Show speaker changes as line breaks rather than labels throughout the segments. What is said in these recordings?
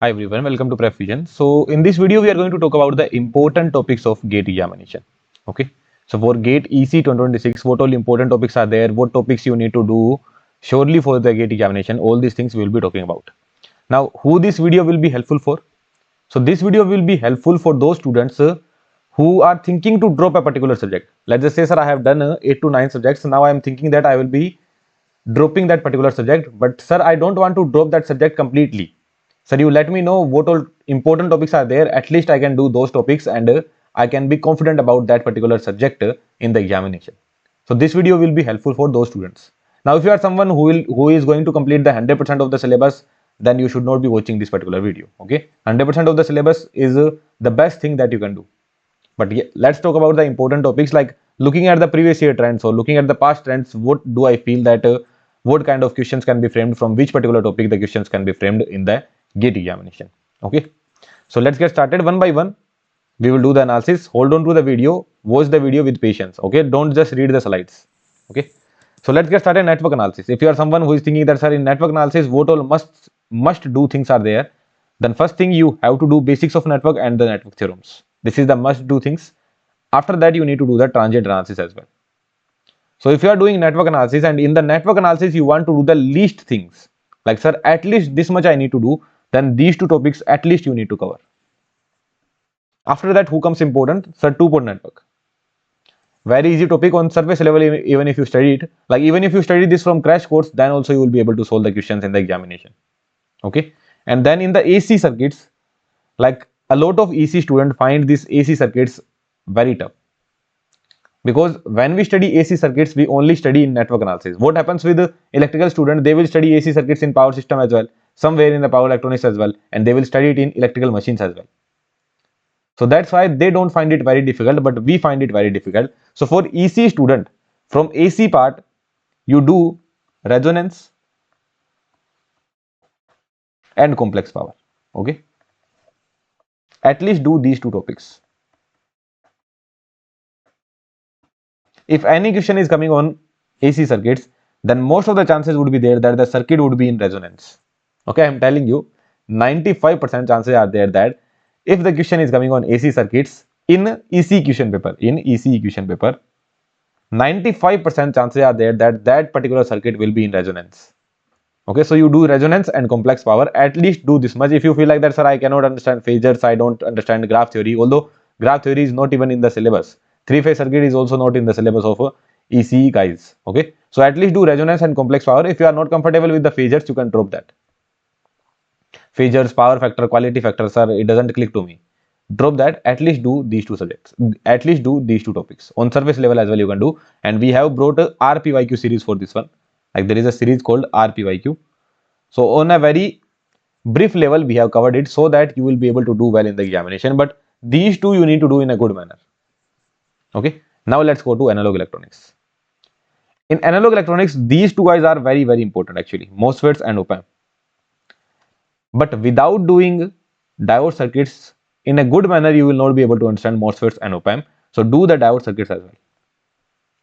Hi everyone, welcome to PrepFusion. So in this video, we are going to talk about the important topics of GATE examination. Okay. So for GATE EC 2026, what all important topics are there? What topics you need to do surely for the GATE examination? All these things we will be talking about. Now, who this video will be helpful for? So this video will be helpful for those students who are thinking to drop a particular subject. Let's just say, sir, I have done 8 to 9 subjects. Now I am thinking that I will be dropping that particular subject, but sir, I don't want to drop that subject completely. Sir, you let me know what all important topics are there. At least I can do those topics and I can be confident about that particular subject in the examination. So this video will be helpful for those students. Now if you are someone who is going to complete the 100% of the syllabus, then you should not be watching this particular video. Okay, 100% of the syllabus is the best thing that you can do. But yeah, let's talk about the important topics, like looking at the previous year trends or looking at the past trends. What do I feel that what kind of questions can be framed, from which particular topic the questions can be framed in the GATE examination. Okay, so let's get started one by one. We will do the analysis. Hold on to the video, watch the video with patience. Okay, don't just read the slides. Okay, so let's get started. Network analysis. If you are someone who is thinking that, sir, in network analysis what all must do things are there, then first thing you have to do basics of network and the network theorems. This is the must do things. After that, you need to do the transient analysis as well. So if you are doing network analysis and in the network analysis you want to do the least things, like, sir, at least this much I need to do, then these two topics at least you need to cover. After that, who comes important? Sir, two-port network. Very easy topic on surface level. Even if you study it, like even if you study this from crash course, then also you will be able to solve the questions in the examination. Okay, and then in the AC circuits, like a lot of EC students find these AC circuits very tough, because when we study AC circuits, we only study in network analysis. What happens with the electrical student? They will study AC circuits in power system as well, somewhere in the power electronics as well, and they will study it in electrical machines as well. So that's why they don't find it very difficult, but we find it very difficult. So for EC student, from AC part, you do resonance and complex power. Okay, at least do these two topics. If any question is coming on AC circuits, then most of the chances would be there that the circuit would be in resonance. Okay, I'm telling you, 95% chances are there that if the question is coming on AC circuits in EC question paper, 95% chances are there that that particular circuit will be in resonance. Okay, so you do resonance and complex power. At least do this much. If you feel like that, sir, I cannot understand phasors, I don't understand graph theory, although graph theory is not even in the syllabus. Three-phase circuit is also not in the syllabus of ECE, guys. Okay, so at least do resonance and complex power. If you are not comfortable with the phasors, you can drop that. Phasors, power factor, quality factor, sir, it doesn't click to me. Drop that. At least do these two subjects. At least do these two topics. On surface level as well you can do. And we have brought a RPYQ series for this one. Like there is a series called RPYQ. So on a very brief level, we have covered it so that you will be able to do well in the examination. But these two you need to do in a good manner. Okay. Now let's go to analog electronics. In analog electronics, these two guys are very, very important actually. MOSFETs and op-amp. But without doing diode circuits in a good manner, you will not be able to understand MOSFETs and op-amp. So do the diode circuits as well.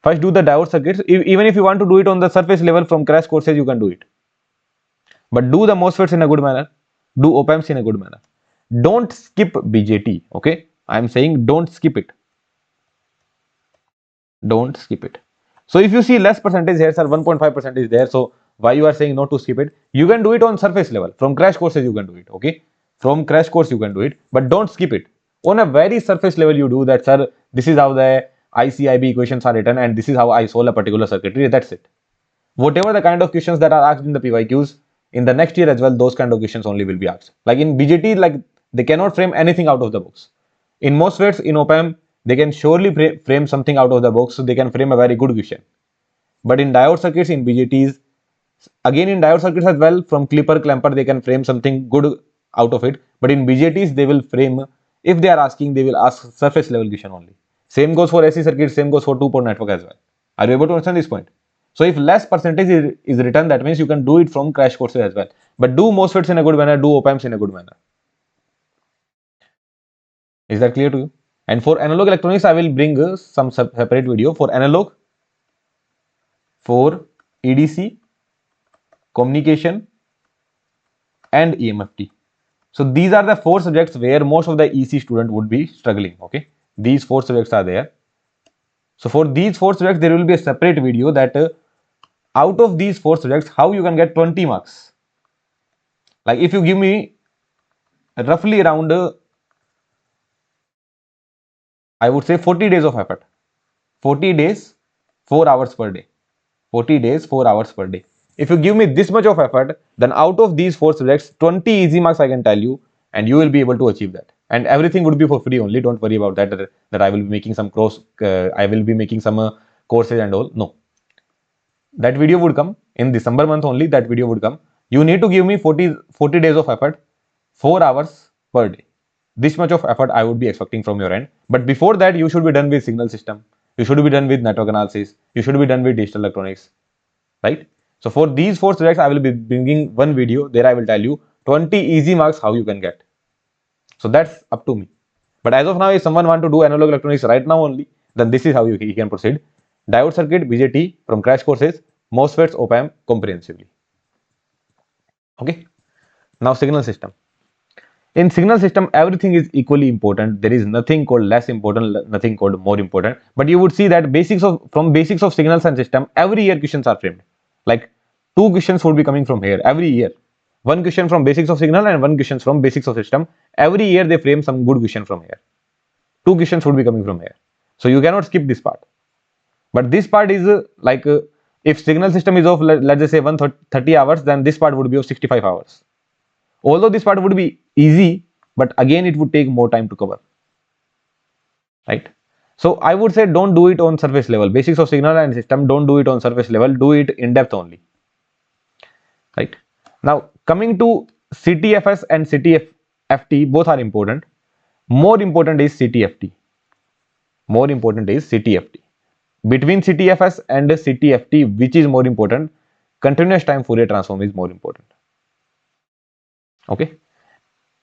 First do the diode circuits. Even if you want to do it on the surface level from crash courses, you can do it. But do the MOSFETs in a good manner. Do op-amps in a good manner. Don't skip BJT. Okay, I am saying don't skip it. Don't skip it. So if you see less percentage here, sir, 1.5% is there. So why you are saying not to skip it? You can do it on surface level. From crash courses you can do it. Okay, from crash course you can do it, but don't skip it. On a very surface level you do that, sir. This is how the ICIB equations are written and this is how I solve a particular circuitry. That's it. Whatever the kind of questions that are asked in the PYQs, in the next year as well, those kind of questions only will be asked. Like in BJT, like they cannot frame anything out of the box. In MOSFETs, in op-amp, they can surely frame something out of the box, so they can frame a very good question. But in diode circuits, in BJTs, again in diode circuits as well, from clipper, clamper, they can frame something good out of it. But in BJTs, they will frame, if they are asking, they will ask surface level question only. Same goes for AC circuits, same goes for two-port network as well. Are you able to understand this point? So if less percentage is written, that means you can do it from crash courses as well. But do MOSFETs in a good manner, do op-amps in a good manner. Is that clear to you? And for analog electronics, I will bring some separate video for analog, for EDC, communication, and EMFT. So these are the 4 subjects where most of the EC student would be struggling. Okay, these 4 subjects are there. So for these 4 subjects, there will be a separate video that out of these 4 subjects, how you can get 20 marks. Like if you give me roughly around, I would say 40 days of effort. 40 days, 4 hours per day. 40 days, 4 hours per day. If you give me this much of effort, then out of these 4 subjects, 20 easy marks I can tell you, and you will be able to achieve that. And everything would be for free only. Don't worry about that I will be making some courses and all. No. That video would come in December month only. That video would come. You need to give me 40 days of effort, 4 hours per day. This much of effort I would be expecting from your end. But before that, you should be done with signal system. You should be done with network analysis. You should be done with digital electronics, right? So for these 4 subjects, I will be bringing one video. There I will tell you 20 easy marks how you can get. So that's up to me. But as of now, if someone want to do analog electronics right now only, then this is how you can proceed. Diode circuit, BJT from crash courses, MOSFETs, op-amp comprehensively. Okay. Now signal system. In signal system, everything is equally important. There is nothing called less important, nothing called more important. But you would see that from basics of signals and system, every year questions are framed. Like 2 questions would be coming from here every year. 1 question from basics of signal and 1 question from basics of system. Every year they frame some good question from here. 2 questions would be coming from here. So you cannot skip this part. But this part is if signal system is of let's just say 130 hours, then this part would be of 65 hours. Although this part would be easy, but again it would take more time to cover, right? So I would say don't do it on surface level. Basics of signal and system, don't do it on surface level, do it in depth only, right? Now coming to CTFS and CTFT, both are important. More important is CTFT. More important is CTFT. Between CTFS and CTFT, which is more important? Continuous time Fourier transform is more important. Okay,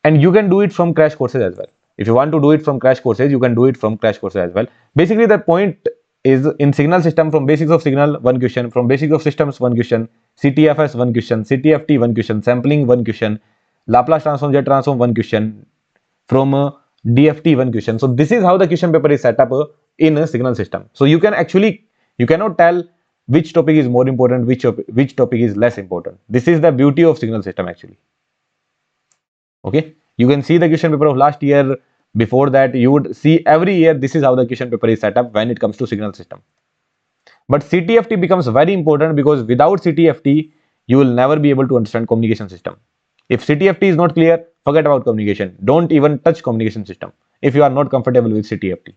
and you can do it from crash courses as well. If you want to do it from crash courses, you can do it from crash courses as well. Basically the point is, in signal system, from basics of signal 1 question, from basics of systems 1 question, CTFS 1 question, CTFT 1 question, sampling 1 question, Laplace transform, jet transform 1 question, from DFT 1 question. So this is how the question paper is set up in a signal system. So you cannot tell which topic is more important, which topic is less important. This is the beauty of signal system actually. Okay, you can see the question paper of last year. Before that, you would see every year this is how the question paper is set up when it comes to signal system. But CTFT becomes very important because without CTFT, you will never be able to understand communication system. If CTFT is not clear, forget about communication. Don't even touch communication system if you are not comfortable with CTFT.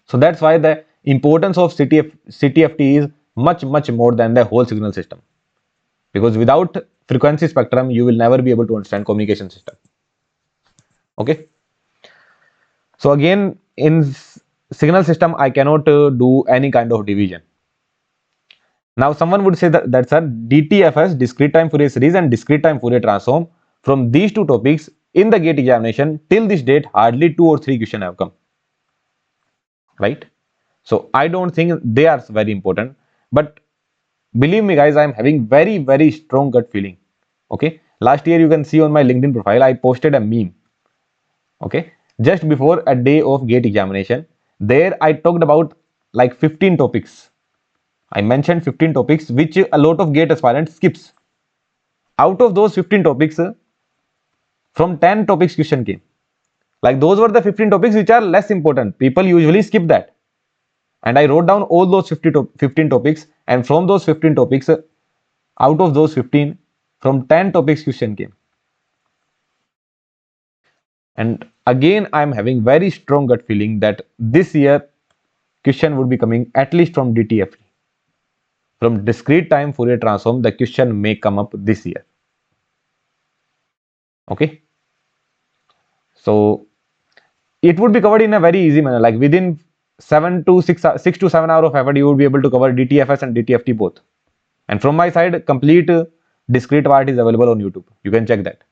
So that's why the importance of CTFT is much more than the whole signal system. Because without frequency spectrum, you will never be able to understand communication system. Okay. So again, in signal system, I cannot do any kind of division. Now someone would say that sir, DTFS, discrete time Fourier series, and discrete time Fourier transform, from these 2 topics in the GATE examination till this date, hardly 2 or 3 questions have come, right? So I don't think they are very important, but believe me guys, I am having very strong gut feeling. Okay, last year you can see on my LinkedIn profile, I posted a meme. Okay, just before a day of GATE examination, there I talked about like 15 topics. I mentioned 15 topics which a lot of GATE aspirants skips. Out of those 15 topics, from 10 topics question came. Like those were the 15 topics which are less important. People usually skip that. And I wrote down all those 15 topics, and from those 15 topics, out of those 15, from 10 topics question came. And again, I am having very strong gut feeling that this year question would be coming at least from DTFT. From discrete time Fourier transform, the question may come up this year. Okay. So it would be covered in a very easy manner, like within 6 to 7 hours of effort, you would be able to cover DTFS and DTFT both. And from my side, complete discrete part is available on YouTube. You can check that.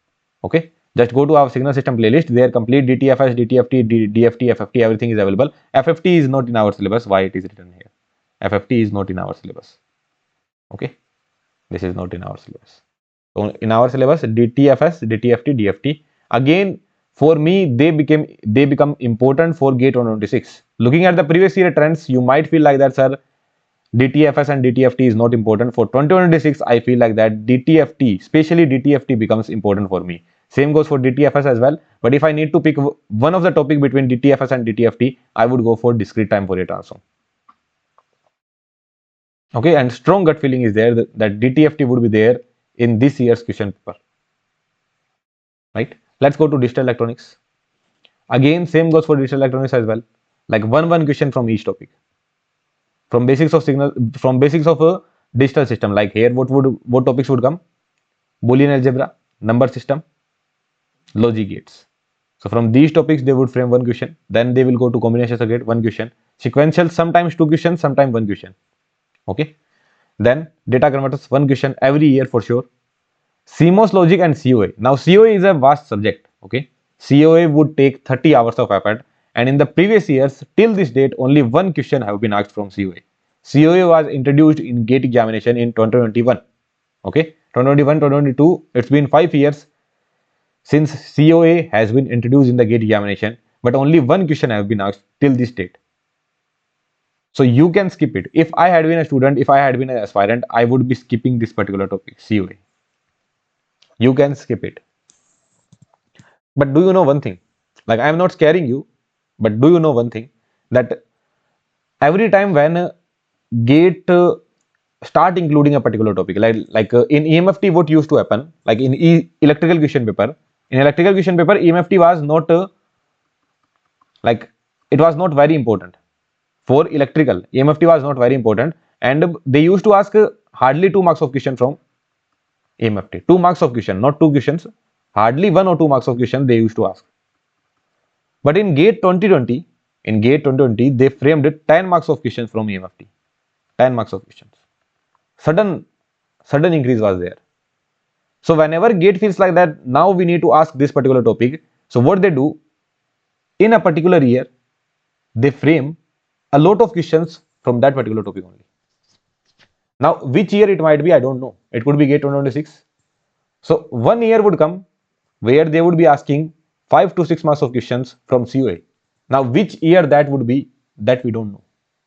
Okay, just go to our signal system playlist. There complete DTFS, DTFT, DFT, FFT, everything is available. FFT is not in our syllabus. Why it is written here? FFT is not in our syllabus. Okay, this is not in our syllabus. So in our syllabus, DTFS, DTFT, DFT. Again, for me, they become important for GATE 126. Looking at the previous year trends, you might feel like that, sir, DTFS and DTFT is not important. For 2026, I feel like that DTFT, especially DTFT, becomes important for me. Same goes for DTFS as well. But if I need to pick one of the topic between DTFS and DTFT, I would go for discrete time Fourier transform. Okay, and strong gut feeling is there that DTFT would be there in this year's question paper. Right? Let's go to digital electronics. Again, same goes for digital electronics as well. Like one question from each topic. From basics of signal, from basics of a digital system. Like here, what topics would come? Boolean algebra, number system, logic gates. So from these topics, they would frame one question. Then they will go to combination circuit, one question. Sequential, sometimes two questions, sometimes one question. Okay. Then data converters, one question every year for sure. CMOS logic and COA. Now COA is a vast subject. Okay. COA would take 30 hours of effort, and in the previous years till this date only one question have been asked from COA. COA was introduced in GATE examination in 2021. Okay, 2021, 2022, it's been 5 years since COA has been introduced in the GATE examination, but only one question have been asked till this date. So you can skip it. If I had been a student, if I had been an aspirant, I would be skipping this particular topic, COA. You can skip it. But do you know one thing? Like, I am not scaring you, but do you know one thing? That every time when GATE start including a particular topic, like in EMFT, what used to happen? Like in electrical question paper, EMFT was not like it was not very important. For electrical, EMFT was not very important, and they used to ask hardly 2 marks of question from EMFT. 2 marks of question, not 2 questions. Hardly 1 or 2 marks of question they used to ask. But in GATE 2020, they framed 10 marks of questions from EMFT. 10 marks of questions. Sudden increase was there. So whenever GATE feels like that, now we need to ask this particular topic. So what they do, in a particular year, they frame a lot of questions from that particular topic only. Now, which year it might be, I don't know. It could be GATE 2026. So one year would come where they would be asking 5 to 6 marks of questions from COA. Now, which year that would be, that we don't know.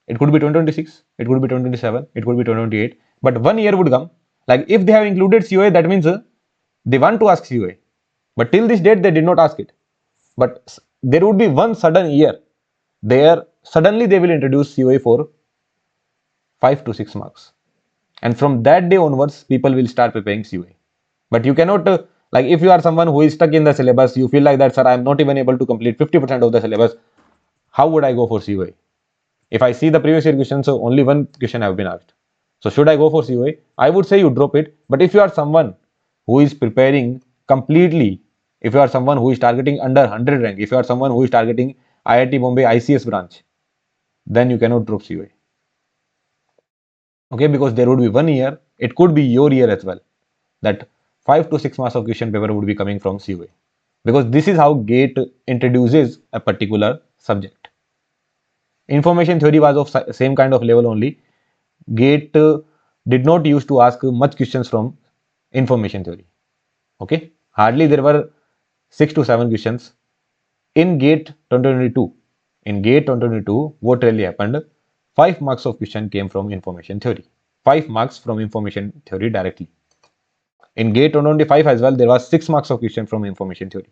It could be 2026, it could be 2027, it could be 2028. But one year would come. Like if they have included COA, that means they want to ask COA. But till this date, they did not ask it. But there would be one sudden year there, suddenly they will introduce COA for 5 to 6 marks. And from that day onwards, people will start preparing COA. But you cannot, like if you are someone who is stuck in the syllabus, you feel like that, sir, I am not even able to complete 50% of the syllabus. How would I go for COA? If I see the previous year questions, so only one question have been asked. So should I go for COA? I would say you drop it. But if you are someone who is preparing completely, if you are someone who is targeting under 100 rank, if you are someone who is targeting IIT Bombay ICS branch, then you cannot drop COA. Okay, because there would be one year, it could be your year as well, that 5 to 6 marks of question paper would be coming from COA. Because this is how GATE introduces a particular subject. Information theory was of same kind of level only. GATE did not used to ask much questions from information theory. Okay, hardly there were 6 to 7 questions. In GATE 2022, what really happened? 5 marks of question came from information theory. 5 marks from information theory directly. In GATE 2025 as well, there was 6 marks of question from information theory.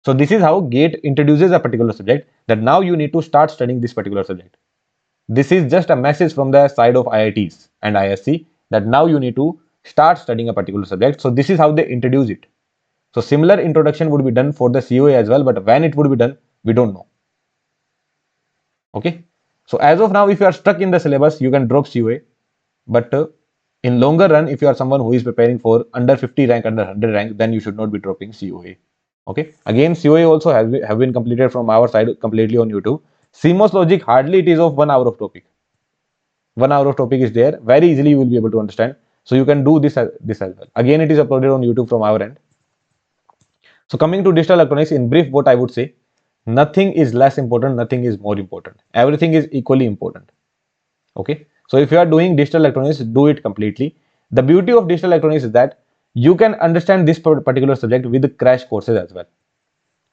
So this is how GATE introduces a particular subject, that now you need to start studying this particular subject. This is just a message from the side of IITs and ISC that now you need to start studying a particular subject. So this is how they introduce it. So similar introduction would be done for the COA as well, but when it would be done, we don't know. Okay. So as of now, if you are stuck in the syllabus, you can drop COA. But in longer run, if you are someone who is preparing for under 50 rank, under 100 rank, then you should not be dropping COA. Okay. Again, COA also have been completed from our side completely on YouTube. CMOS logic, hardly it is of 1 hour of topic. 1 hour of topic is there. Very easily you will be able to understand. So you can do this as well. Again, it is uploaded on YouTube from our end. So coming to digital electronics, in brief, what I would say, nothing is less important, nothing is more important. Everything is equally important. Okay. So if you are doing digital electronics, do it completely. The beauty of digital electronics is that you can understand this particular subject with crash courses as well,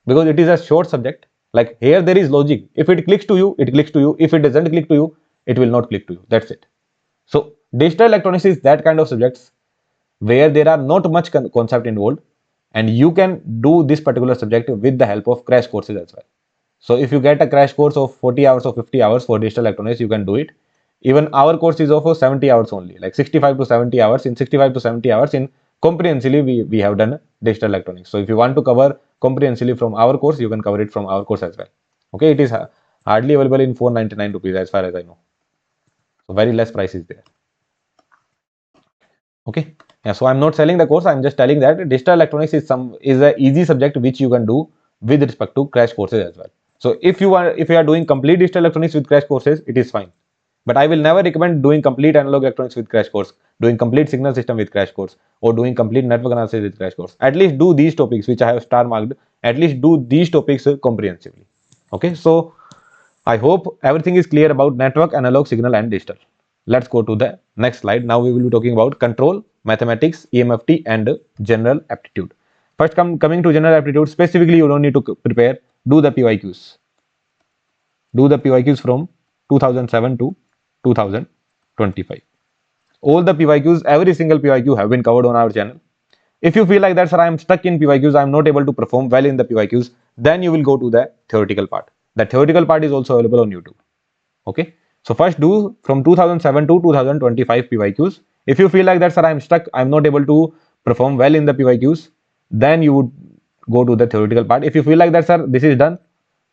because it is a short subject. Like here there is logic. If it clicks to you, it clicks to you. If it doesn't click to you, it will not click to you. That's it. So digital electronics is that kind of subjects where there are not much concept involved, and you can do this particular subject with the help of crash courses as well. So if you get a crash course of 40 hours or 50 hours for digital electronics, you can do it. Even our course is of 70 hours only, like 65 to 70 hours. In 65 to 70 hours in comprehensively we have done digital electronics. So if you want to cover comprehensively from our course, you can cover it from our course as well. Okay, it is hardly available in 499 rupees as far as I know. So very less price is there. Okay, yeah, so I'm not selling the course, I'm just telling that digital electronics is a easy subject which you can do with respect to crash courses as well. So if you are doing complete digital electronics with crash courses, it is fine. But I will never recommend doing complete analog electronics with crash course, doing complete signal system with crash course, or doing complete network analysis with crash course. At least do these topics which I have star marked. At least do these topics comprehensively. Okay, so I hope everything is clear about network, analog, signal, and digital. Let's go to the next slide. Now we will be talking about control, mathematics, EMFT, and general aptitude. First, coming to general aptitude, specifically you don't need to prepare. Do the PYQs. Do the PYQs from 2007 to 2025. All the PYQs, every single PYQ have been covered on our channel. If you feel like that, sir, I am stuck in PYQs, I am not able to perform well in the PYQs, then you will go to the theoretical part. The theoretical part is also available on YouTube. Okay. So first do from 2007 to 2025 PYQs. If you feel like that, sir, I am stuck, I am not able to perform well in the PYQs, then you would go to the theoretical part. If you feel like that, sir, this is done,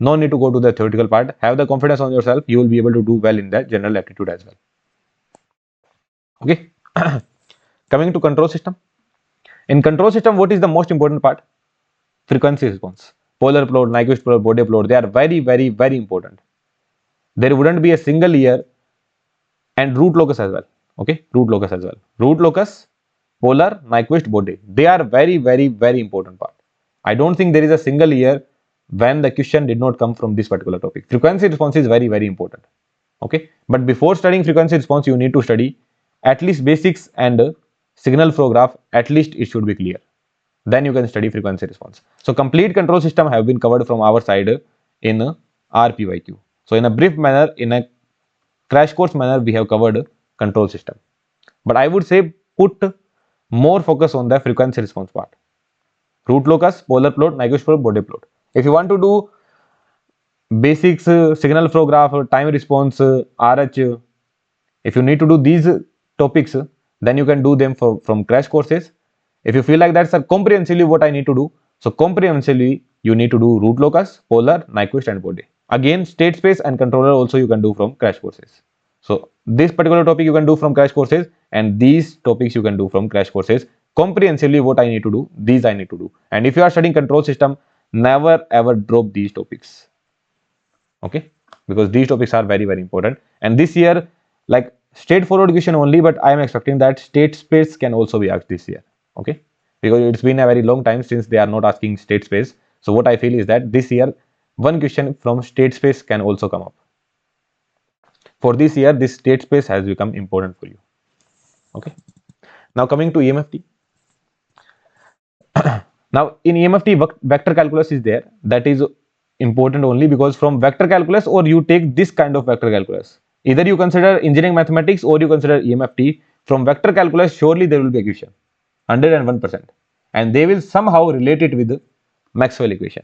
no need to go to the theoretical part. Have the confidence on yourself. You will be able to do well in the general aptitude as well. Okay. Coming to control system. In control system, what is the most important part? Frequency response. Polar plot, Nyquist plot, Bode plot, they are very, very, very important. There wouldn't be a single year, and root locus as well. Okay, root locus as well. Root locus, polar, Nyquist, Bode. They are very, very, very important part. I don't think there is a single year when the question did not come from this particular topic. Frequency response is very, very important. Okay, but before studying frequency response, you need to study at least basics and signal flow graph. At least it should be clear. Then you can study frequency response. So complete control system have been covered from our side in our PYQ. So in a brief manner, in a crash course manner, we have covered control system. But I would say put more focus on the frequency response part. Root locus, polar plot, Nyquist plot, Bode plot. If you want to do basics, signal flow graph, time response, RH, if you need to do these topics, then you can do them from crash courses. If you feel like that, sir, comprehensively what I need to do? So comprehensively, you need to do root locus, polar, Nyquist, and Bode. Again, state space and controller also you can do from crash courses. So this particular topic you can do from crash courses, and these topics you can do from crash courses. Comprehensively what I need to do, these I need to do. And if you are studying control system, never ever drop these topics. Okay, because these topics are very, very important. And this year, like straightforward question only, but I am expecting that state space can also be asked this year. Okay, because it's been a very long time since they are not asking state space. So what I feel is that this year one question from state space can also come up. For this year, this state space has become important for you. Okay, now coming to EMFT. Now in EMFT, vector calculus is there. That is important only because from vector calculus, or you take this kind of vector calculus, either you consider engineering mathematics or you consider EMFT. From vector calculus, surely there will be a question, 101%, and they will somehow relate it with Maxwell equation.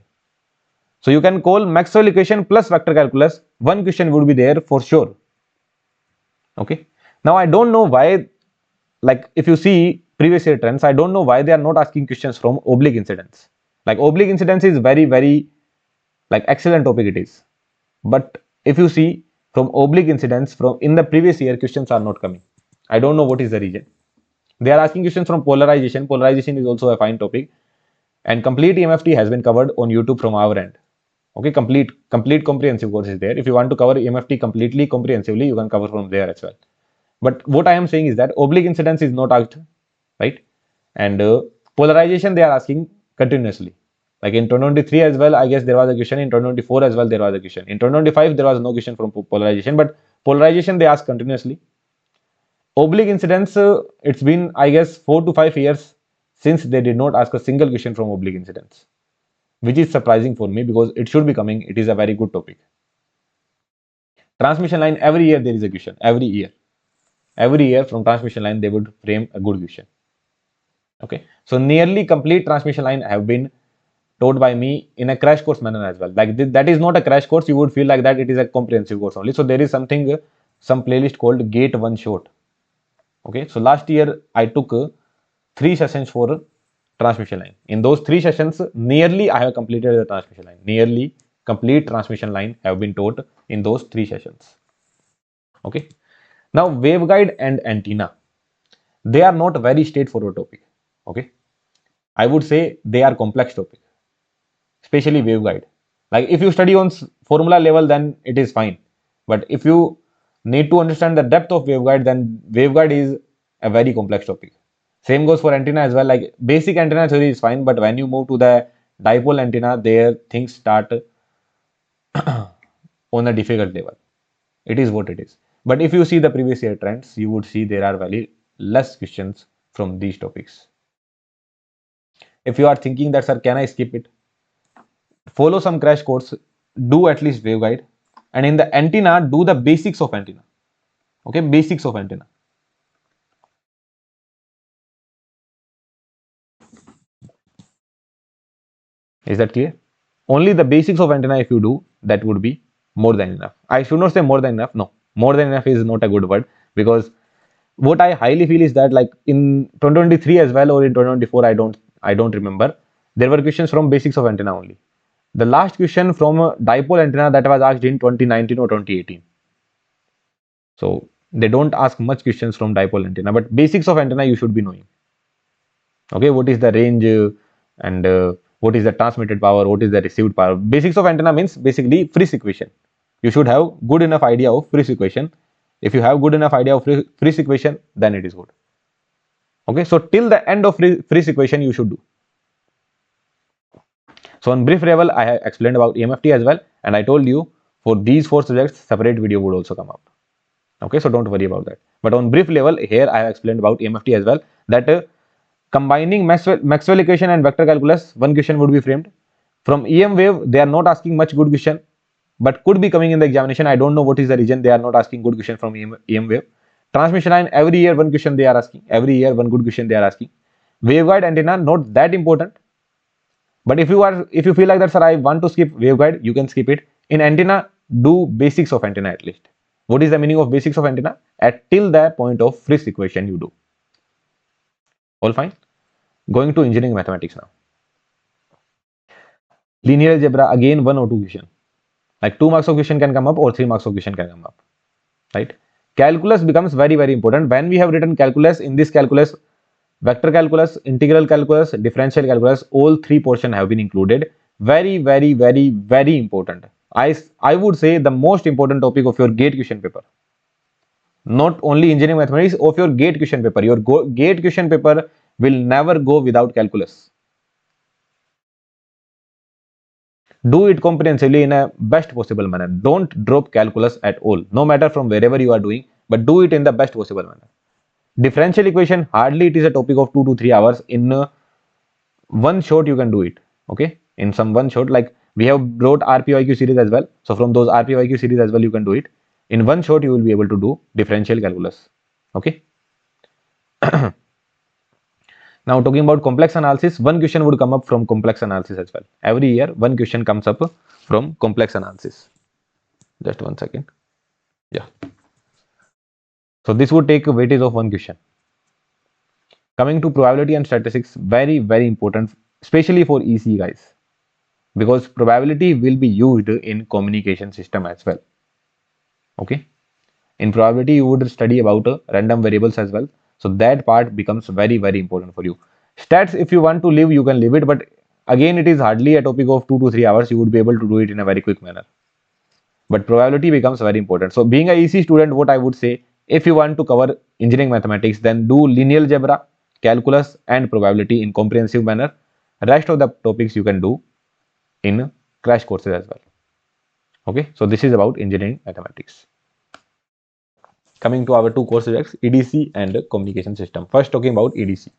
So you can call Maxwell equation plus vector calculus, one question would be there for sure. Okay, now I don't know why, like if you see previous year trends, I don't know why they are not asking questions from oblique incidence. Like oblique incidence is very, very like excellent topic it is, but if you see from oblique incidence, from in the previous year questions are not coming. I don't know what is the reason. They are asking questions from polarization. Polarization is also a fine topic, and complete EMFT has been covered on YouTube from our end. Okay, complete comprehensive course is there. If you want to cover EMFT completely comprehensively, you can cover from there as well. But what I am saying is that oblique incidence is not asked, right? And polarization they are asking continuously. Like in 2023 as well, I guess there was a question. In 2024 as well, there was a question. In 2025, there was no question from polarization, but polarization they ask continuously. Oblique incidence, it's been, I guess, 4 to 5 years since they did not ask a single question from oblique incidence, which is surprising for me because it should be coming. It is a very good topic. Transmission line, every year there is a question. Every year from transmission line they would frame a good question. Okay, so nearly complete transmission line have been taught by me in a crash course manner as well. Like that is not a crash course. You would feel like that it is a comprehensive course only. So there is something, some playlist called Gate One Short. Okay, so last year I took 3 sessions for transmission line. In those 3 sessions, nearly I have completed the transmission line. Nearly complete transmission line have been taught in those 3 sessions. Okay. Now waveguide and antenna, they are not very straightforward topic. Okay, I would say they are complex topic, especially waveguide. Like if you study on formula level, then it is fine. But if you need to understand the depth of waveguide, then waveguide is a very complex topic. Same goes for antenna as well. Like basic antenna theory is fine, but when you move to the dipole antenna, there things start on a difficult level. It is what it is. But if you see the previous year trends, you would see there are very less questions from these topics. If you are thinking that, sir, can I skip it? Follow some crash course, do at least waveguide, and in the antenna, do the basics of antenna. Okay, basics of antenna. Is that clear? Only the basics of antenna, if you do, that would be more than enough. I should not say more than enough. No, more than enough is not a good word, because what I highly feel is that, like in 2023 as well, or in 2024, I don't remember. There were questions from basics of antenna only. The last question from a dipole antenna that was asked in 2019 or 2018. So they don't ask much questions from dipole antenna, but basics of antenna you should be knowing. Okay, what is the range, and what is the transmitted power, what is the received power. Basics of antenna means basically Friis equation. You should have good enough idea of Friis equation. If you have good enough idea of Friis equation, then it is good. Okay, so till the end of Friis equation you should do. So on brief level, I have explained about EMFT as well, and I told you for these 4 subjects, separate video would also come out. Okay, so don't worry about that. But on brief level, here I have explained about EMFT as well, that combining Maxwell equation and vector calculus, one question would be framed. From EM wave, they are not asking much good question, but could be coming in the examination. I don't know what is the reason they are not asking good question from EM wave. Transmission line, every year one question they are asking. Every year one good question they are asking. Waveguide antenna, not that important. But if you feel like that, sir, I want to skip waveguide, you can skip it. In antenna, do basics of antenna at least. What is the meaning of basics of antenna? At till the point of Friis equation you do. All fine. Going to engineering mathematics now. Linear algebra, again 1 or 2 question. Like 2 marks of question can come up, or 3 marks of question can come up. Right? Calculus becomes very, very important. When we have written calculus, in this calculus, vector calculus, integral calculus, differential calculus, all 3 portions have been included. Very, very, very, very important. I would say the most important topic of your GATE question paper. Not only engineering mathematics, of your GATE question paper. Your GATE question paper will never go without calculus. Do it comprehensively in a best possible manner. Don't drop calculus at all, no matter from wherever you are doing, but do it in the best possible manner. Differential equation, hardly it is a topic of 2 to 3 hours. In one shot you can do it. Okay, in some one shot, like we have brought RPYQ series as well. So from those RPYQ series as well, you can do it. In one shot you will be able to do differential calculus. Okay. Now talking about complex analysis, one question would come up from complex analysis as well. Every year one question comes up from complex analysis. Just 1 second. Yeah. So this would take a weightage of one question. Coming to probability and statistics, very, very important, especially for ECE guys, because probability will be used in communication system as well. Okay. In probability, you would study about random variables as well. So that part becomes very, very important for you. Stats, if you want to live, you can live it. But again, it is hardly a topic of 2 to 3 hours. You would be able to do it in a very quick manner. But probability becomes very important. So being a ECE student, what I would say, if you want to cover engineering mathematics, then do linear algebra, calculus and probability in comprehensive manner. Rest of the topics you can do in crash courses as well. Okay, so this is about engineering mathematics. Coming to our 2 core subjects, EDC and communication system. First talking about EDC.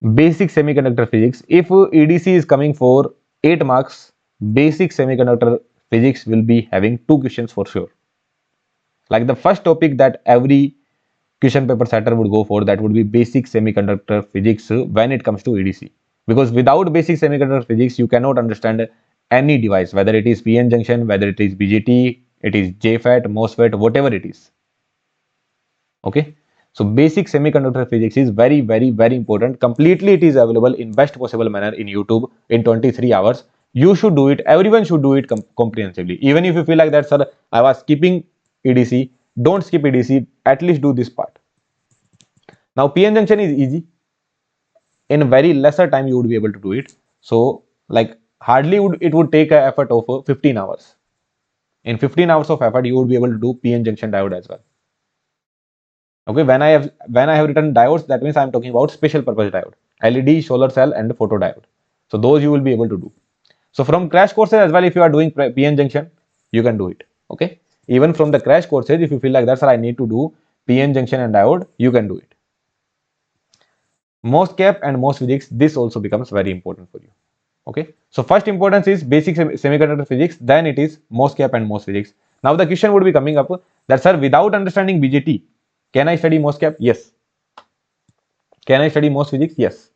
basic semiconductor physics. If EDC is coming for 8 marks, basic semiconductor physics will be having 2 questions for sure. Like the first topic that every question paper setter would go for, that would be basic semiconductor physics when it comes to EDC. Because without basic semiconductor physics, you cannot understand any device, whether it is PN junction, whether it is BJT, it is JFET, MOSFET, whatever it is. Okay. So basic semiconductor physics is very, very, very important. Completely it is available in best possible manner in YouTube in 23 hours. You should do it. Everyone should do it comprehensively. Even if you feel like that, sir, I was skipping EDC, don't skip EDC. At least do this part. Now PN junction is easy. In very lesser time, you would be able to do it. So like hardly it would take an effort of 15 hours. In 15 hours of effort, you would be able to do PN junction diode as well. Okay, when I have written diodes, that means I am talking about special purpose diode, LED, solar cell, and photodiode. So those you will be able to do. So from crash courses as well, if you are doing PN junction, you can do it. Okay, even from the crash courses, if you feel like that, sir, I need to do PN junction and diode, you can do it. MOS cap and MOS physics, this also becomes very important for you. Okay, so first importance is basic semiconductor physics, then it is MOS cap and MOS physics. Now the question would be coming up that, sir, without understanding BJT, can I study MOS cap? Yes. Can I study MOS physics? Yes.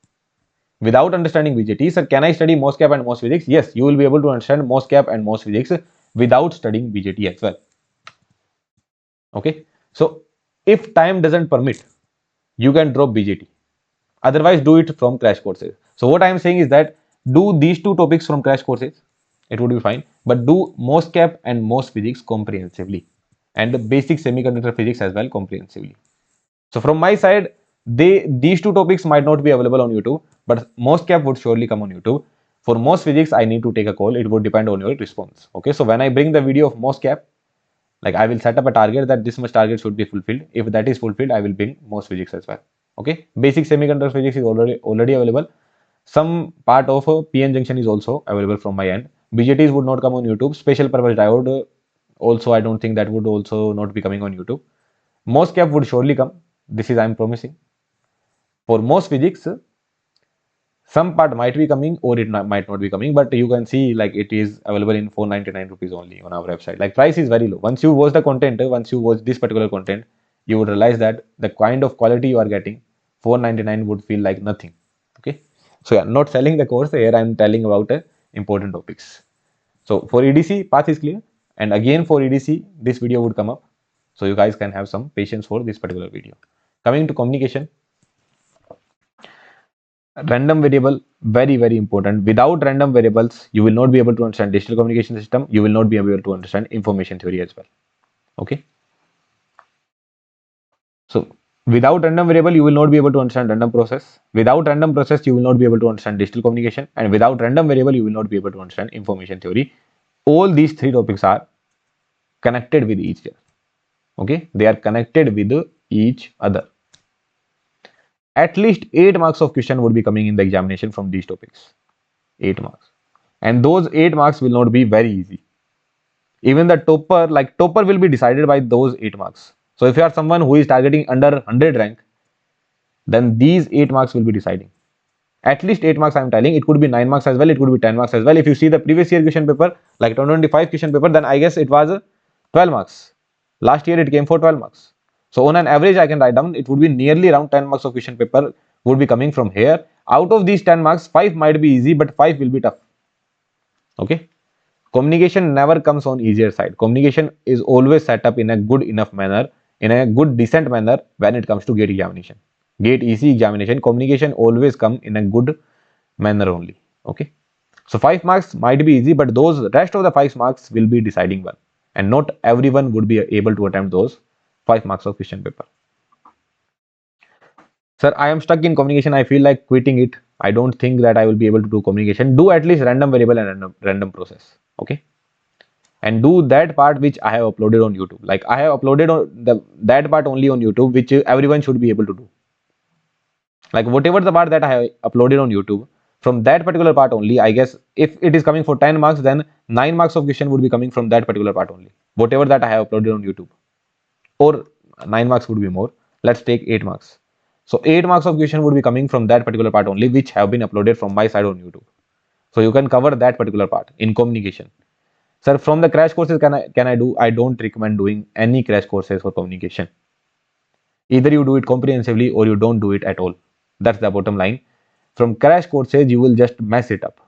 Without understanding BJT, sir, can I study MOS cap and MOS physics? Yes, you will be able to understand MOS cap and MOS physics without studying BJT as well. Okay, so if time doesn't permit, you can drop BJT. Otherwise, do it from crash courses. So what I am saying is that do these 2 topics from crash courses, it would be fine, but do MOS cap and MOS physics comprehensively, and the basic semiconductor physics as well comprehensively. So from my side, these 2 topics might not be available on YouTube, but MOS cap would surely come on YouTube. For MOS physics, I need to take a call. It would depend on your response. Okay, so when I bring the video of MOS cap, like I will set up a target that this much target should be fulfilled. If that is fulfilled, I will bring MOS physics as well. Okay, basic semiconductor physics is already available. Some part of PN junction is also available from my end. BJTs would not come on YouTube. Special purpose diode also, I don't think that would also not be coming on YouTube. MOS cap would surely come. This is I am promising. For MOS physics, some part might be coming or it might not be coming, but you can see like it is available in 499 rupees only on our website. Like price is very low. Once you watch the content, once you watch this particular content, you would realize that the kind of quality you are getting, 499 would feel like nothing. Okay, so yeah, not selling the course here, I am telling about important topics. So for EDC, path is clear, and again for EDC, this video would come up, so you guys can have some patience for this particular video. Coming to communication, random variable, very, very important. Without random variables, you will not be able to understand digital communication system. You will not be able to understand information theory as well. Okay. So without random variable, you will not be able to understand random process. Without random process, you will not be able to understand digital communication. And without random variable, you will not be able to understand information theory. All these 3 topics are connected with each other. Okay. They are connected with each other. At least 8 marks of question would be coming in the examination from these topics. 8 marks. And those 8 marks will not be very easy. Even the topper, like topper will be decided by those 8 marks. So if you are someone who is targeting under 100 rank, then these 8 marks will be deciding. At least 8 marks I am telling. It could be 9 marks as well. It could be 10 marks as well. If you see the previous year question paper, like 2025 question paper, then I guess it was 12 marks. Last year it came for 12 marks. So on an average, I can write down it would be nearly around 10 marks of question paper would be coming from here. Out of these 10 marks, 5 might be easy, but 5 will be tough. Okay. Communication never comes on easier side. Communication is always set up in a good enough manner, in a good decent manner when it comes to GATE examination. GATE ECE examination, communication always come in a good manner only. Okay. So 5 marks might be easy, but those rest of the 5 marks will be deciding one. And not everyone would be able to attempt those 5 marks of question paper. Sir, I am stuck in communication. I feel like quitting it. I don't think that I will be able to do communication. Do at least random variable and random process. Okay. And do that part which I have uploaded on YouTube. Like I have uploaded on that part only on YouTube, which everyone should be able to do. Like whatever the part that I have uploaded on YouTube, from that particular part only, I guess if it is coming for 10 marks, then 9 marks of question would be coming from that particular part only. Whatever that I have uploaded on YouTube. Or 9 marks would be more. Let's take 8 marks. So 8 marks of question would be coming from that particular part only, which have been uploaded from my side on YouTube. So you can cover that particular part in communication. Sir, from the crash courses, can I do? I don't recommend doing any crash courses for communication. Either you do it comprehensively or you don't do it at all. That's the bottom line. From crash courses, you will just mess it up.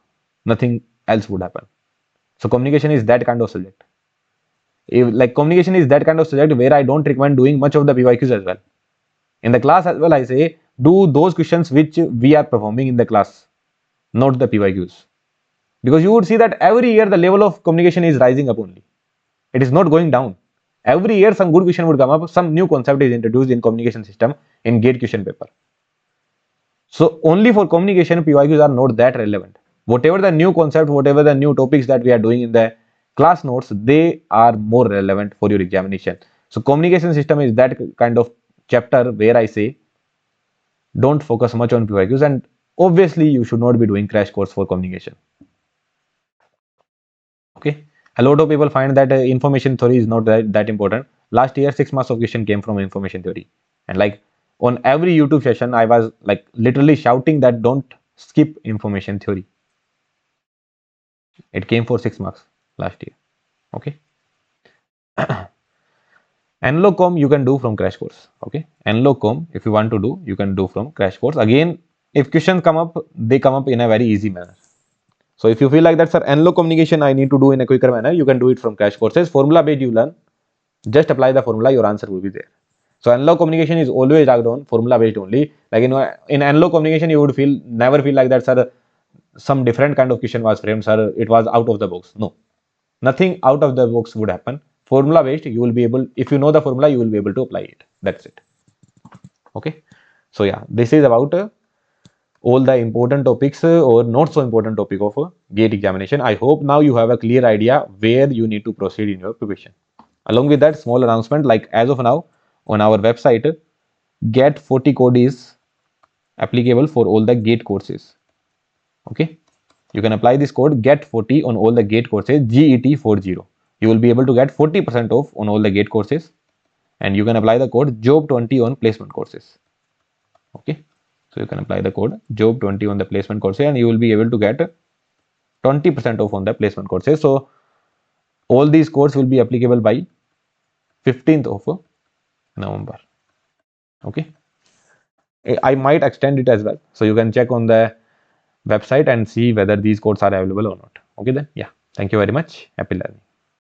Nothing else would happen. So communication is that kind of subject. Like communication is that kind of subject where I don't recommend doing much of the PYQs as well. In the class as well, I say do those questions which we are performing in the class, not the PYQs. Because you would see that every year the level of communication is rising up only. It is not going down. Every year some good question would come up, some new concept is introduced in communication system in GATE question paper. So only for communication, PYQs are not that relevant. Whatever the new concept, whatever the new topics that we are doing in the class notes, they are more relevant for your examination. So communication system is that kind of chapter where I say don't focus much on PYQs, and obviously you should not be doing crash course for communication. Okay. A lot of people find that information theory is not that important. Last year, 6 marks of question came from information theory. And like on every YouTube session, I was like literally shouting that don't skip information theory. It came for 6 marks last year. Okay. Analog you can do from crash course. Okay. Analog if you want to do, you can do from crash course. Again, if questions come up, they come up in a very easy manner. So if you feel like that, sir, analog communication I need to do in a quicker manner, you can do it from crash courses. Formula based you learn. Just apply the formula, your answer will be there. So analog communication is always ragged on formula based only. Like in analog communication, you would never feel like that, sir, some different kind of question was framed, sir, it was out of the box. No, nothing out of the box would happen. Formula based, you will be able, if you know the formula, you will be able to apply it. That's it. Okay. So yeah, this is about all the important topics or not so important topic of GATE examination. I hope now you have a clear idea where you need to proceed in your preparation. Along with that, small announcement, like as of now on our website, GATE 40 code is applicable for all the GATE courses. Okay, you can apply this code GATE 40 on all the GATE courses, GET 40. You will be able to get 40% off on all the GATE courses, and you can apply the code job 20 on placement courses. Okay, so you can apply the code job 20 on the placement courses, and you will be able to get 20% off on the placement courses. So all these courses will be applicable by 15th of November. Okay, I might extend it as well, so you can check on the website and see whether these codes are available or not. Okay then, yeah, thank you very much. Happy learning.